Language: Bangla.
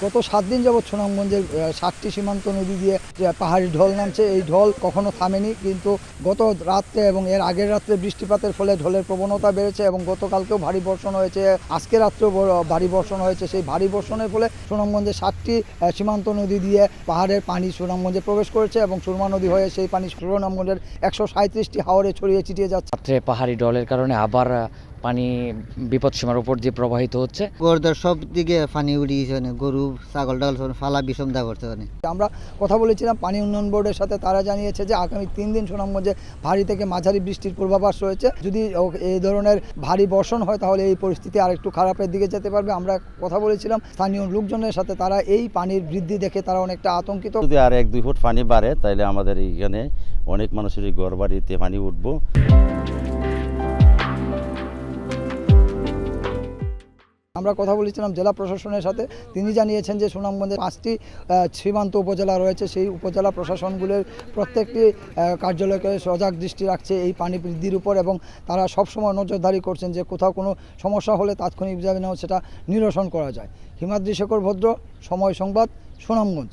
গত 7 দিন যাবৎ সুনামগঞ্জের 7টি সীমান্ত নদী দিয়ে যে পাহাড়ি ঢল নামছে, এই ঢল কখনো থামেনি। কিন্তু গত রাত্রে এবং এর আগের রাত্রে বৃষ্টিপাতের ফলে ঢলের প্রবণতা বেড়েছে এবং গতকালকেও ভারী বর্ষণ হয়েছে, আজকে রাত্রেও ভারী বর্ষণ হয়েছে। সেই ভারী বর্ষণের ফলে সুনামগঞ্জের 7টি সীমান্ত নদী দিয়ে পাহাড়ের পানি সুনামগঞ্জে প্রবেশ করেছে এবং সুরমা নদী হয়ে সেই পানি সুনামগঞ্জের 137টি হাওরে ছড়িয়ে ছিটিয়ে যাচ্ছে। রাত্রে পাহাড়ি ঢলের কারণে আবার পানি বিপদসীমার উপর দিয়ে প্রবাহিত হচ্ছে। গরুদের সব দিকে পানি উড়িয়েছে, গরু ছাগল টাগল সব ফালা বিষমদা করতে পারে। আমরা কথা বলেছিলাম পানি উন্নয়ন বোর্ডের সাথে, তারা জানিয়েছে যে আগামী 3 দিন সুনামগঞ্জে ভারী থেকে মাঝারি বৃষ্টির পূর্বাভাস রয়েছে। যদি এই ধরনের ভারী বর্ষণ হয় তাহলে এই পরিস্থিতি আরেকটু খারাপের দিকে যেতে পারবে। আমরা কথা বলেছিলাম স্থানীয় লোকজনের সাথে, তারা এই পানির বৃদ্ধি দেখে তারা অনেকটা আতঙ্কিত। যদি আর 1-2 ফুট পানি বাড়ে তাহলে আমাদের এইখানে অনেক মানুষেরই ঘর বাড়িতে পানি উঠবো। আমরা কথা বলেছিলাম জেলা প্রশাসনের সাথে, তিনি জানিয়েছেন যে সুনামগঞ্জে 5টি সীমান্ত উপজেলা রয়েছে, সেই উপজেলা প্রশাসনগুলোর প্রত্যেকটি কার্যালয়কে সজাগ দৃষ্টি রাখছে এই পানি বৃদ্ধির উপর এবং তারা সবসময় নজরদারি করছেন যে কোথাও কোনো সমস্যা হলে তাৎক্ষণিক যেন সেটা নিরসন করা যায়। হিমাদ্রি শেখর ভদ্র, সময় সংবাদ, সুনামগঞ্জ।